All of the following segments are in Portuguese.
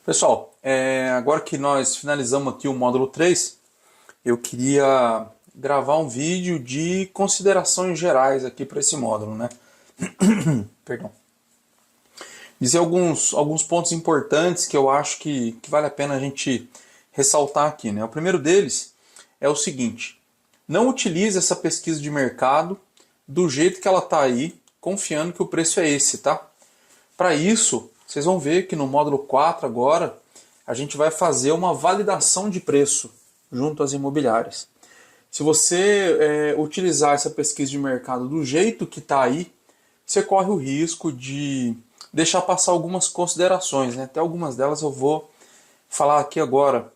Pessoal, agora que nós finalizamos aqui o módulo 3, eu queria gravar um vídeo de considerações gerais aqui para esse módulo, né? Perdão. Dizer alguns pontos importantes que eu acho que vale a pena a gente ressaltar aqui, né? O primeiro deles é o seguinte: não utilize essa pesquisa de mercado do jeito que ela está aí, confiando que o preço é esse, tá? Para isso, vocês vão ver que no módulo 4 agora, a gente vai fazer uma validação de preço junto às imobiliárias. Se você utilizar essa pesquisa de mercado do jeito que está aí, você corre o risco de deixar passar algumas considerações, né? Até algumas delas eu vou falar aqui agora.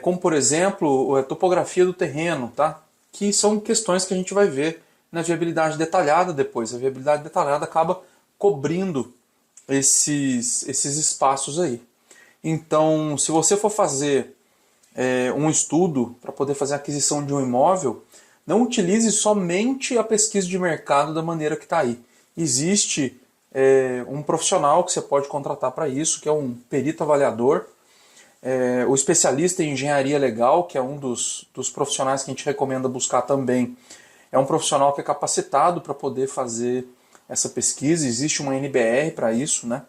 Como, por exemplo, a topografia do terreno, tá? Que são questões que a gente vai ver na viabilidade detalhada depois. A viabilidade detalhada acaba cobrindo esses espaços aí. Então, se você for fazer um estudo para poder fazer a aquisição de um imóvel, não utilize somente a pesquisa de mercado da maneira que está aí. Existe um profissional que você pode contratar para isso, que é um perito avaliador, o especialista em engenharia legal, que é um dos profissionais que a gente recomenda buscar também. É um profissional que é capacitado para poder fazer essa pesquisa, existe uma NBR para isso, né?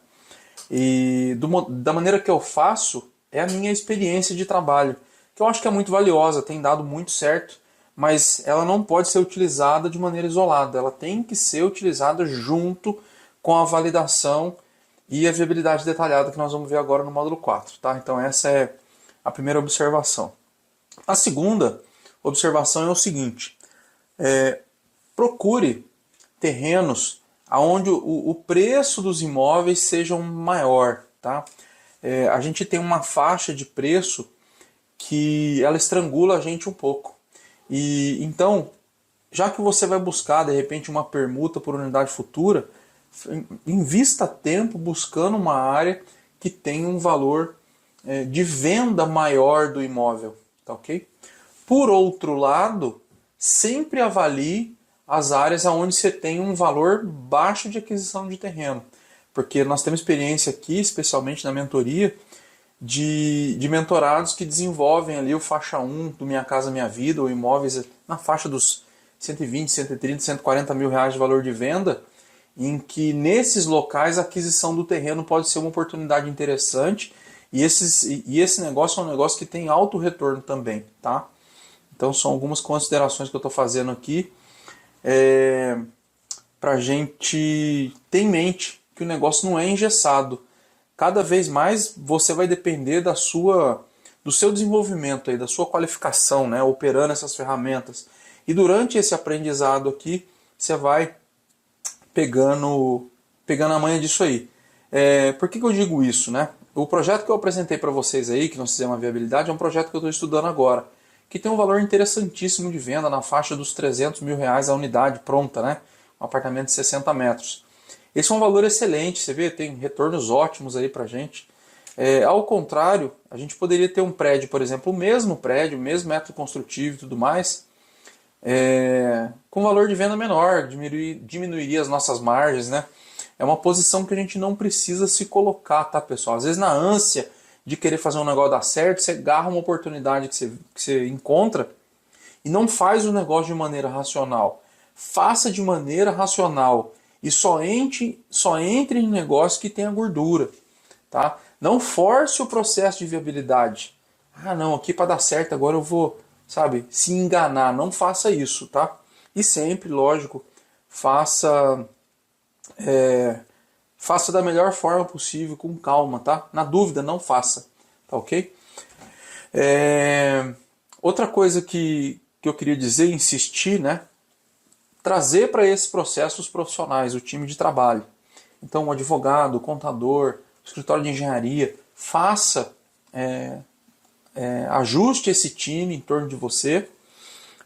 E da maneira que eu faço, é a minha experiência de trabalho, que eu acho que é muito valiosa, tem dado muito certo, mas ela não pode ser utilizada de maneira isolada, ela tem que ser utilizada junto com a validação e a viabilidade detalhada que nós vamos ver agora no módulo 4. Tá? Então essa é a primeira observação. A segunda observação é o seguinte: procure terrenos onde o preço dos imóveis seja maior. Tá? A gente tem uma faixa de preço que ela estrangula a gente um pouco. E então, já que você vai buscar de repente uma permuta por unidade futura, invista tempo buscando uma área que tenha um valor de venda maior do imóvel. Tá, ok? Por outro lado, sempre avalie as áreas onde você tem um valor baixo de aquisição de terreno. Porque nós temos experiência aqui, especialmente na mentoria, de mentorados que desenvolvem ali o faixa 1 do Minha Casa Minha Vida, ou imóveis na faixa dos 120, 130, 140 mil reais de valor de venda, em que nesses locais a aquisição do terreno pode ser uma oportunidade interessante, e esse negócio é um negócio que tem alto retorno também. Tá? Então são algumas considerações que eu estou fazendo aqui, para a gente ter em mente que o negócio não é engessado. Cada vez mais você vai depender do seu desenvolvimento, aí, da sua qualificação, né, operando essas ferramentas. E durante esse aprendizado aqui, você vai pegando a manha disso aí. Por que eu digo isso? Né? O projeto que eu apresentei para vocês aí, que nós fizemos a viabilidade, é um projeto que eu estou estudando agora, que tem um valor interessantíssimo de venda na faixa dos 300 mil reais a unidade pronta, né? Um apartamento de 60 metros. Esse é um valor excelente, você vê, tem retornos ótimos aí pra gente. Ao contrário, a gente poderia ter um prédio, por exemplo, o mesmo prédio, o mesmo método construtivo e tudo mais, com valor de venda menor, diminuiria as nossas margens, né? É uma posição que a gente não precisa se colocar, tá, pessoal? Às vezes na ânsia de querer fazer um negócio dar certo, você agarra uma oportunidade que você encontra e não faz o negócio de maneira racional. Faça de maneira racional e só entre em negócio que tenha gordura. Tá? Não force o processo de viabilidade. Ah, não, aqui para dar certo agora eu vou, sabe, se enganar. Não faça isso, tá? E sempre, lógico, faça da melhor forma possível, com calma, tá? Na dúvida, não faça, tá ok? Outra coisa que eu queria dizer, insistir, né? Trazer para esse processo os profissionais, o time de trabalho. Então, o advogado, o contador, o escritório de engenharia, ajuste esse time em torno de você,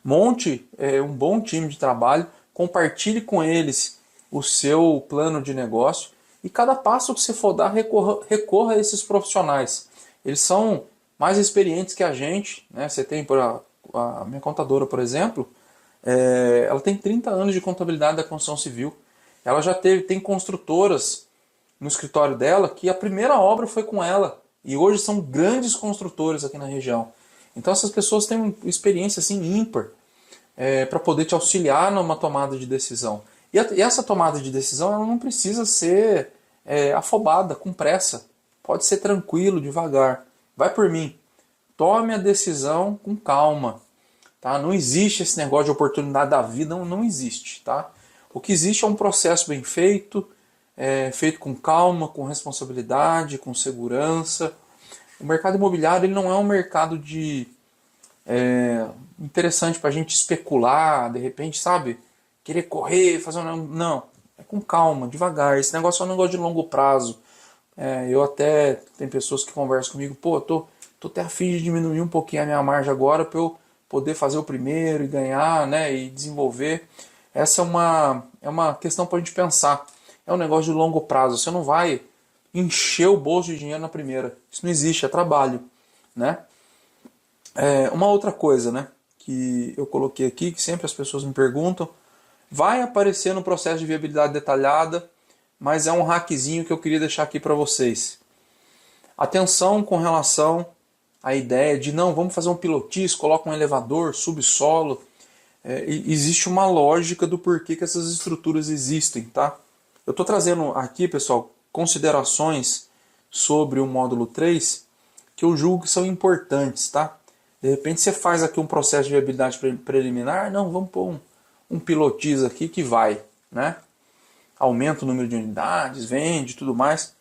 monte um bom time de trabalho, compartilhe com eles o seu plano de negócio e cada passo que você for dar, recorra a esses profissionais. Eles são mais experientes que a gente, né? Você tem a minha contadora, por exemplo, ela tem 30 anos de contabilidade da construção civil. Ela já tem construtoras no escritório dela que a primeira obra foi com ela. E hoje são grandes construtores aqui na região. Então essas pessoas têm uma experiência assim ímpar para poder te auxiliar numa tomada de decisão. E essa tomada de decisão ela não precisa ser afobada, com pressa. Pode ser tranquilo, devagar. Vai por mim. Tome a decisão com calma. Tá? Não existe esse negócio de oportunidade da vida, não existe. Tá? O que existe é um processo bem feito, feito com calma, com responsabilidade, com segurança. O mercado imobiliário ele não é um mercado interessante para a gente especular, de repente, sabe? Querer correr, fazer um... Não, é com calma, devagar. Esse negócio é um negócio de longo prazo. Eu até, tem pessoas que conversam comigo, pô, tô até a fim de diminuir um pouquinho a minha margem agora para eu poder fazer o primeiro e ganhar, né, e desenvolver. Essa é uma questão para a gente pensar. É um negócio de longo prazo. Você não vai encher o bolso de dinheiro na primeira. Isso não existe, é trabalho, né? Uma outra coisa, né, que eu coloquei aqui, que sempre as pessoas me perguntam, vai aparecer no processo de viabilidade detalhada, mas é um hackzinho que eu queria deixar aqui para vocês. Atenção com relação à ideia de, não, vamos fazer um pilotis, coloca um elevador, subsolo. Existe uma lógica do porquê que essas estruturas existem, tá? Eu estou trazendo aqui, pessoal, considerações sobre o módulo 3 que eu julgo que são importantes, tá? De repente você faz aqui um processo de viabilidade preliminar, não, vamos pôr um pilotis aqui que vai, né? Aumenta o número de unidades, vende e tudo mais.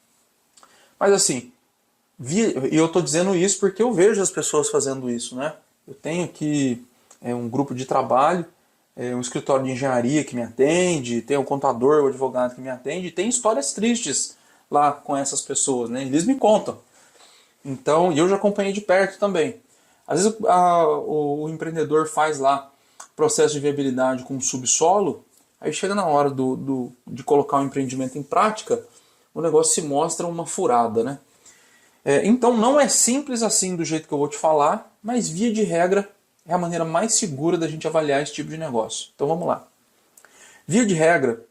Mas assim, e eu estou dizendo isso porque eu vejo as pessoas fazendo isso, né? Eu tenho aqui um grupo de trabalho, um escritório de engenharia que me atende, tem um contador, o advogado que me atende, e tem histórias tristes lá com essas pessoas, né? Eles me contam. Então, e eu já acompanhei de perto também. Às vezes o empreendedor faz lá processo de viabilidade com subsolo, aí chega na hora de colocar o empreendimento em prática, o negócio se mostra uma furada, né? Então não é simples assim do jeito que eu vou te falar, mas via de regra é a maneira mais segura da gente avaliar esse tipo de negócio. Então vamos lá. Via de regra,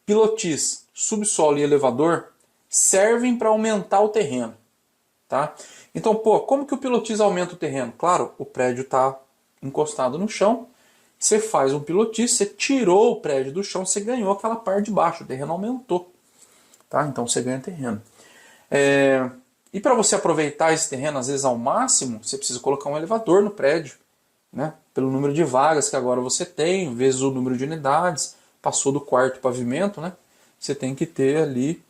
pilotis, subsolo e elevador servem para aumentar o terreno. Tá? Então, como que o pilotis aumenta o terreno? Claro, o prédio está encostado no chão, você faz um pilotis, você tirou o prédio do chão, você ganhou aquela parte de baixo, o terreno aumentou. Tá? Então você ganha terreno. E para você aproveitar esse terreno, às vezes ao máximo, você precisa colocar um elevador no prédio. Né? Pelo número de vagas que agora você tem, vezes o número de unidades, passou do quarto pavimento, né? Você tem que ter ali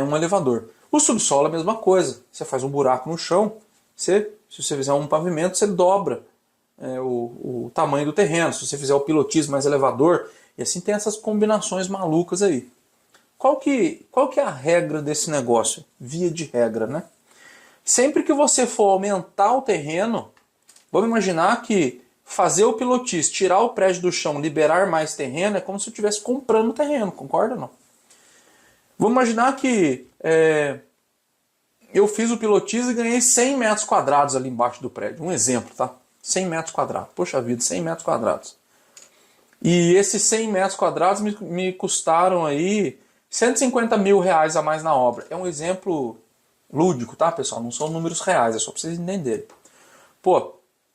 um elevador. O subsolo é a mesma coisa. Você faz um buraco no chão, se você fizer um pavimento, você dobra o tamanho do terreno. Se você fizer o pilotismo mais elevador, e assim tem essas combinações malucas aí. Qual que é a regra desse negócio? Via de regra, né? Sempre que você for aumentar o terreno, vamos imaginar que fazer o pilotis, tirar o prédio do chão, liberar mais terreno, é como se eu estivesse comprando terreno, concorda ou não? Vamos imaginar que eu fiz o pilotis e ganhei 100 metros quadrados ali embaixo do prédio. Um exemplo, tá? 100 metros quadrados. Poxa vida, 100 metros quadrados. E esses 100 metros quadrados me custaram aí 150 mil reais a mais na obra. É um exemplo lúdico, tá, pessoal? Não são números reais, é só para vocês entenderem.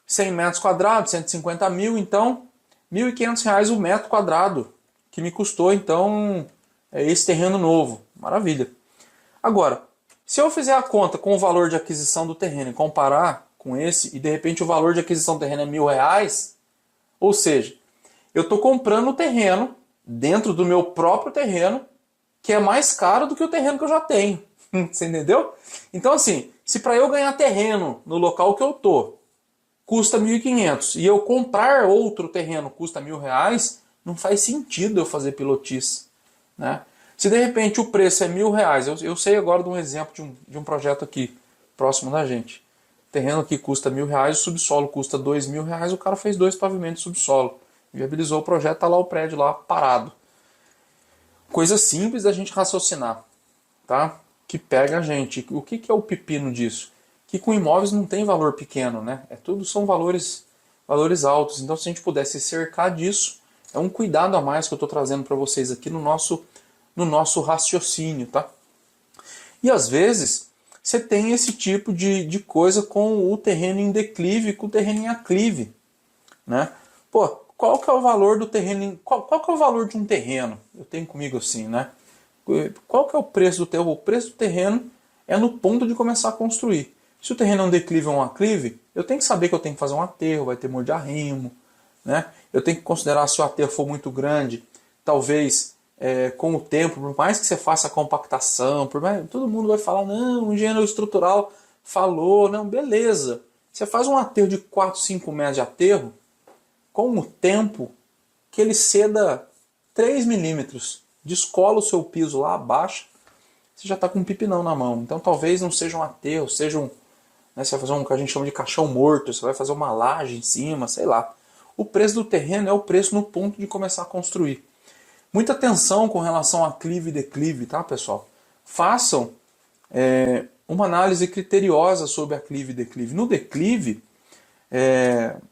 100 metros quadrados, 150 mil, então, R$ 1.500 o metro quadrado, que me custou, então, esse terreno novo. Maravilha. Agora, se eu fizer a conta com o valor de aquisição do terreno e comparar com esse, e de repente o valor de aquisição do terreno é R$ 1.000, ou seja, eu estou comprando o terreno dentro do meu próprio terreno, que é mais caro do que o terreno que eu já tenho. Você entendeu? Então, assim, se para eu ganhar terreno no local que eu estou, custa 1.500 e eu comprar outro terreno custa R$ 1.000, não faz sentido eu fazer pilotis, né? Se de repente o preço é R$ 1.000, eu sei agora de um exemplo de um projeto aqui próximo da gente. O terreno aqui custa R$ 1.000, o subsolo custa R$ 2.000, o cara fez 2 pavimentos de subsolo, viabilizou o projeto, está lá o prédio lá parado. Coisa simples da gente raciocinar, tá? Que pega a gente. O que é o pepino disso? Que com imóveis não tem valor pequeno, né? Tudo são valores altos. Então, se a gente pudesse cercar disso, é um cuidado a mais que eu estou trazendo para vocês aqui no nosso no nosso raciocínio, tá? E às vezes você tem esse tipo de coisa com o terreno em declive, com o terreno em aclive, né? Pô, qual que é o valor do terreno? Qual que é o valor de um terreno? Eu tenho comigo assim, né? Qual que é o preço do terreno? O preço do terreno é no ponto de começar a construir. Se o terreno é um declive ou um aclive, eu tenho que saber que eu tenho que fazer um aterro, vai ter muro de arrimo, né? Eu tenho que considerar, se o aterro for muito grande, talvez com o tempo, por mais que você faça a compactação, todo mundo vai falar, não, o engenheiro estrutural falou, não, beleza. Você faz um aterro de 4, 5 metros de aterro, com o tempo que ele ceda 3 milímetros, descola o seu piso lá, abaixa, você já está com um pipinão na mão. Então talvez não seja um aterro, seja um, né, você vai fazer um que a gente chama de caixão morto, você vai fazer uma laje em cima, sei lá. O preço do terreno é o preço no ponto de começar a construir. Muita atenção com relação a aclive e declive, tá, pessoal? Façam uma análise criteriosa sobre aclive e declive. No declive,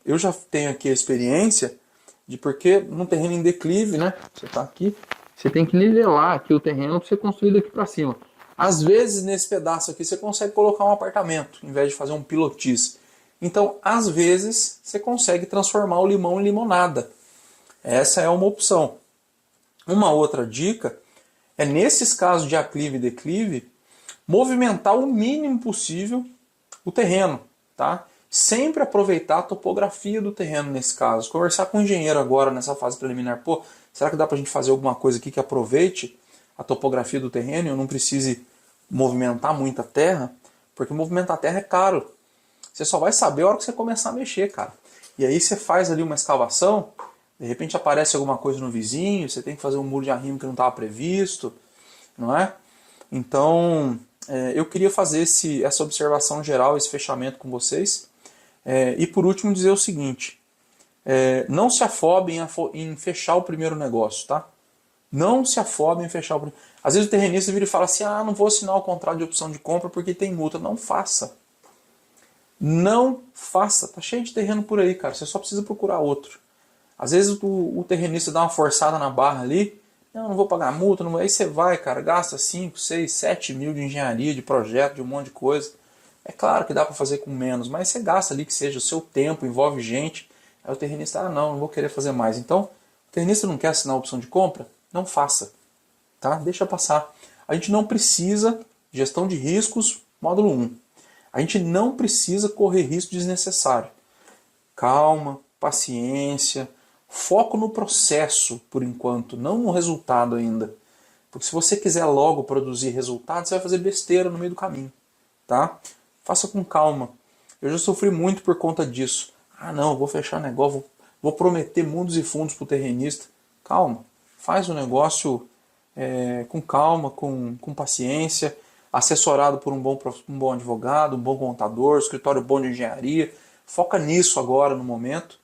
eu já tenho aqui a experiência de porque num terreno em declive, né? Você está aqui, você tem que nivelar aqui o terreno para você construir daqui para cima. Às vezes, nesse pedaço aqui, você consegue colocar um apartamento, em vez de fazer um pilotis. Então, às vezes, você consegue transformar o limão em limonada. Essa é uma opção. Uma outra dica é, nesses casos de aclive e declive, movimentar o mínimo possível o terreno, tá? Sempre aproveitar a topografia do terreno nesse caso. Conversar com o engenheiro agora nessa fase preliminar. Pô, será que dá pra gente fazer alguma coisa aqui que aproveite a topografia do terreno e eu não precise movimentar muita terra? Porque movimentar a terra é caro. Você só vai saber a hora que você começar a mexer, cara. E aí você faz ali uma escavação, de repente aparece alguma coisa no vizinho, você tem que fazer um muro de arrimo que não estava previsto, não é? Então, eu queria fazer essa observação geral, esse fechamento com vocês. E por último dizer o seguinte, não se afobem em fechar o primeiro negócio, tá? Não se afobem em fechar o primeiro. Às vezes o terrenista vira e fala assim, não vou assinar o contrato de opção de compra porque tem multa. Não faça. Não faça. Tá cheio de terreno por aí, cara. Você só precisa procurar outro. Às vezes o terrenista dá uma forçada na barra ali, não vou pagar multa, não vou. Aí você vai, cara, gasta 5, 6, 7 mil de engenharia, de projeto, de um monte de coisa. É claro que dá para fazer com menos, mas você gasta ali que seja o seu tempo, envolve gente. Aí o terrenista, não vou querer fazer mais. Então, o terrenista não quer assinar a opção de compra? Não faça. Tá? Deixa passar. A gente não precisa, gestão de riscos, módulo 1. A gente não precisa correr risco desnecessário. Calma, paciência, foco no processo por enquanto, não no resultado ainda. Porque se você quiser logo produzir resultados, você vai fazer besteira no meio do caminho. Tá? Faça com calma. Eu já sofri muito por conta disso. Não, eu vou fechar negócio, vou prometer mundos e fundos para o terrenista. Calma, faz o negócio com calma, com paciência, assessorado por um bom advogado, um bom contador, escritório bom de engenharia. Foca nisso agora no momento.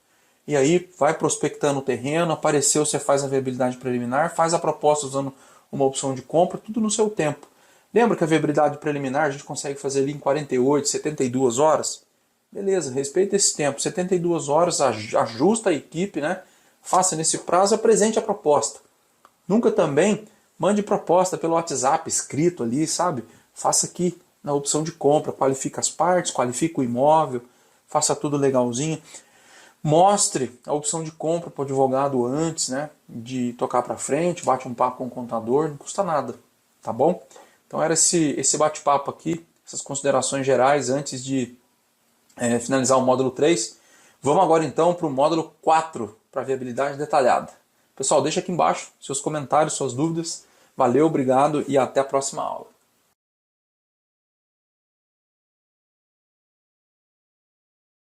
E aí vai prospectando o terreno, apareceu, você faz a viabilidade preliminar, faz a proposta usando uma opção de compra, tudo no seu tempo. Lembra que a viabilidade preliminar a gente consegue fazer ali em 48, 72 horas? Beleza, respeita esse tempo. 72 horas, ajusta a equipe, né? Faça nesse prazo, apresente a proposta. Nunca também mande proposta pelo WhatsApp escrito ali, sabe? Faça aqui na opção de compra, qualifica as partes, qualifica o imóvel, faça tudo legalzinho. Mostre a opção de compra para o advogado antes, né? De tocar para frente, bate um papo com o contador, não custa nada, tá bom? Então era esse bate-papo aqui, essas considerações gerais antes de finalizar o módulo 3. Vamos agora então para o módulo 4, para viabilidade detalhada. Pessoal, deixa aqui embaixo seus comentários, suas dúvidas. Valeu, obrigado e até a próxima aula.